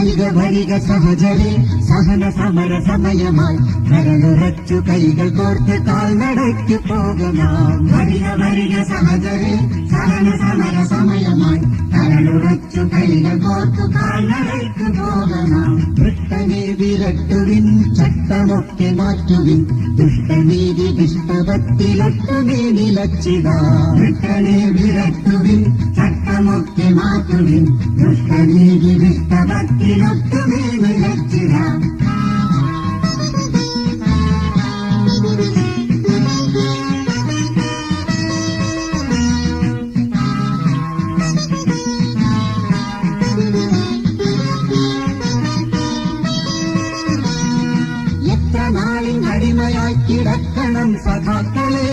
വരിക വരിക സഹചരി സഹന സമര സമയമായി കരളുറച്ചു കൈകൾ കോർത്ത് കാൽനടയ്ക്കു പോകണം. വരിക വരിക സഹചരി സഹന സമര സമയമായി കരളുറച്ചു കൈകൾ കോർത്ത് കാൽനടയ്ക്കു പോകണം. വൃട്ടനെ വിരട്ടുവിൻ ചട്ടമൊക്കെ മാറ്റുവിൻ ദുഷ്ടനീതി ദുഷ്ടഭക്തിലൊട്ടുമേ നിലച്ചിടാം. വൃട്ടനെ വിരട്ടുവിൻ ചട്ടമൊക്കെ മാറ്റുവിൻ ദുഷ്ടനീതി ദുഷ്ടഭക്തിലൊട്ടുമേ നിലച്ചിടാം. അടിമയായി കിടക്കണം സഖാക്കളെ,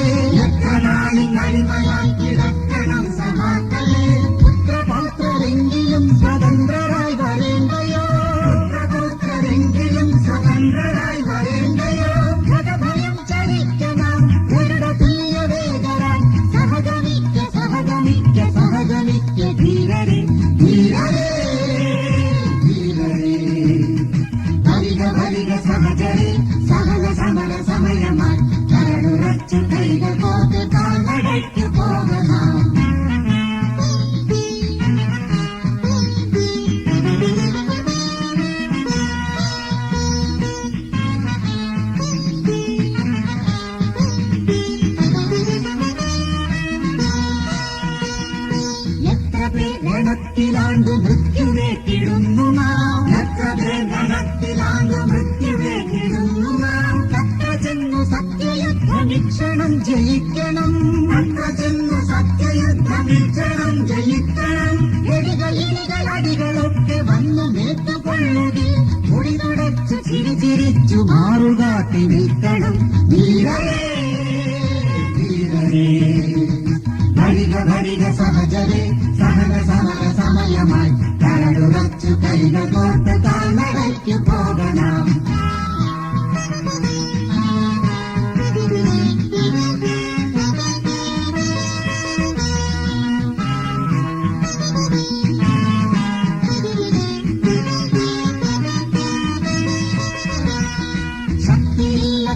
എത്ര നാളിൽ അടിമയായി കിടക്കണം സഖാക്കളെ. പുത്രപൗത്രരെങ്കിലും സ്വതന്ത്രരായി വരേണ്ടയോ, പുത്രപൗത്രരെങ്കിലും സ്വതന്ത്രരായി വരേണ്ടയോ. ഭയം ചലിക്കണം ഗരുഡ തുല്യവേഗരാൻ സഹഗമിക്ക സഹഗമിക്ക സഹഗമിക്ക ധീരരെ ധീരരെ ധീരരെ. വരിക വരിക സഹചരി സഹന സമര സമയമായി കരളുറച്ചു കൈകൾ കോർത്ത് കാൽനടയ്ക്കു പോകണം. എത്ര പേർ ഗണത്തിലാണ്ടു മൃത്യുവേ കിടുന്നു നാം, എത്ര പേർ ഗണത്തിലാണ്ടു മൃത്യുവേ കിടുന്നു നാം. സത്യയുദ്ധമിക്ഷണം ജയിക്കണം, ചെന്നു സത്യയുദ്ധമിക്ഷണം ജയിക്കണം. എടികൾ അടികളൊക്കെ വന്നു മേത്തുകൊള്ളുകി മുടി തുടച്ചു ചിരിച്ചിരിച്ചു മാറുകാട്ടി നിൽക്കണം. ധീരരേ ധീരരേ. വരിക വരിക സഹചരേ സഹന സമര സമയമായി കരളുറച്ചു കൈകൾ കോർത്ത് കാൽനടയ്ക്കു പോകണം.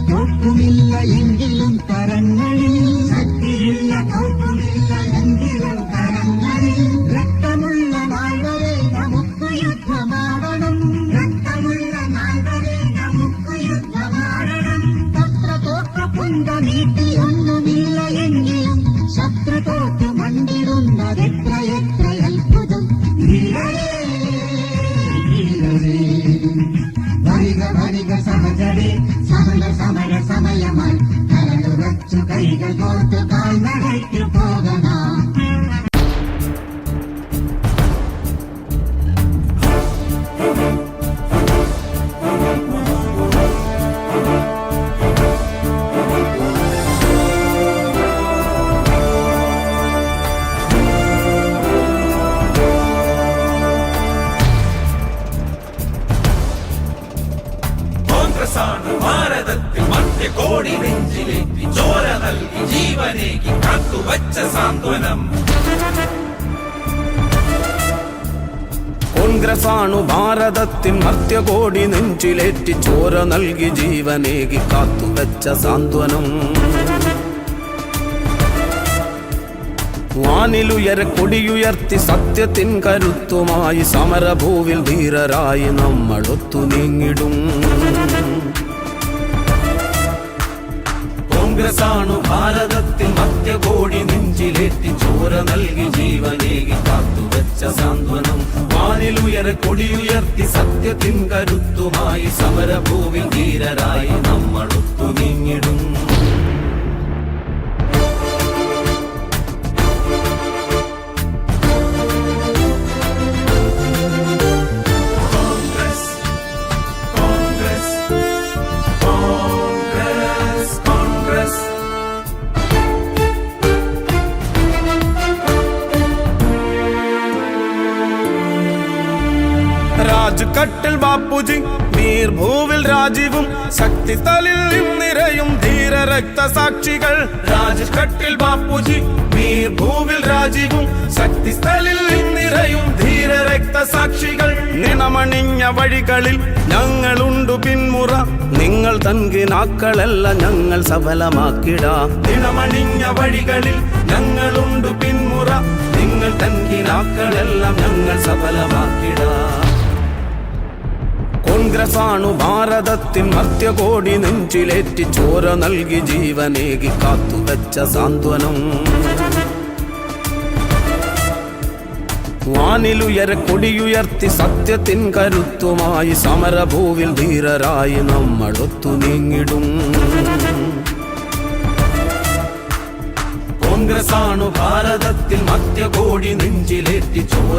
തോക്കുമില്ല എങ്കിലും കരങ്ങളിൽ, ശക്തിയില്ല തോക്കുമില്ല എങ്കിലും കരങ്ങളിൽ. രക്തമുള്ള നാൾ വരെ നമുക്ക് യുദ്ധമാടണം, രക്തമുള്ള നാൾ വരെ നമുക്ക് യുദ്ധമാടണം. തത്ര തോക്കുണ്ട നീട്ടിയൊന്നുമില്ല എങ്കിലും ശത്രു തോറ്റു മണ്ടിടുന്നതെത്ര എത്ര അത്ഭുതം. ധീരരേ ധീരരേ. വരിക വരിക സഹചരേ സഹന സമര സമയമായി കരളുറച്ചു കൈകൾ കോർത്ത് കാൽനടയ്ക്കു പോകണം. ഭാരതത്തിൽ മധ്യകോടി നെഞ്ചിലേറ്റി ചോര നൽകി ജീവനേകി കാത്തുവച്ച സാന്ത്വനം. കോൺഗ്രസാണു ഭാരതത്തിൻ മധ്യകോടി നെഞ്ചിലേറ്റി ചോര നൽകി ജീവനേകി കാത്തുവച്ച സാന്ത്വനം. വാനിലുയര കൊടിയുയർത്തി സത്യത്തിൻ കരുത്തുമായി സമരഭൂവിൽ ധീരരായി നമ്മളൊത്തു നീങ്ങിടും. കോൺഗ്രസാണു ഭാരതത്തിൽ മധ്യകോടി നെഞ്ചിലേറ്റി ചോര നൽകി ജീവനേകി കാത്തുവച്ച സാന്ത്വനം. വാനിലുയര കൊടിയുയർത്തി സത്യത്തിൻ കരുത്തുമായി സമരഭൂവിൽ ധീരരായി നമ്മളൊത്തു നീങ്ങിടും. രാജ്കട്ടിൽ ബാപ്പുജി നീർഭൂവിൽ രാജീവും ശക്തിസ്ഥലിൽ നിറയും ധീര രക്തസാക്ഷികൾ. രാജ്കട്ടിൽ ബാപ്പുജി നീർഭൂവിൽ രാജീവും ശക്തിസ്ഥലിൽ നിറയും ധീര രക്തസാക്ഷികൾ. നിണമ ദിനമണിഞ്ഞ വഴികളിൽ ഞങ്ങളുണ്ടു പിന്മുറ നിങ്ങൾ തൻകിനാക്കളല്ല ഞങ്ങൾ സഫലമാക്കിടാം ദിനമണിഞ്ഞ വഴികളിൽ ഞങ്ങളുണ്ടു പിന്മുറ നിങ്ങൾ തൻകിനാക്കളെല്ലാം ഞങ്ങൾ സഫലമാക്കിടാം കോൺഗ്രസാണു ഭാരതത്തിൻ മർത്യകോടി നെഞ്ചിലേറ്റി ചോര നൽകി ജീവനേകി കാത്തുവെച്ച സാന്ത്വനം വാനിലുയര കൊടിയുയർത്തി സത്യത്തിൻ കരുത്തുമായി സമരഭൂവിൽ ധീരരായി നമ്മൾ ഒത്തു നീങ്ങിടും കോൺഗ്രസാണു ഭാരതത്തിൽ മധ്യകോടി നെഞ്ചിലേറ്റി ചോര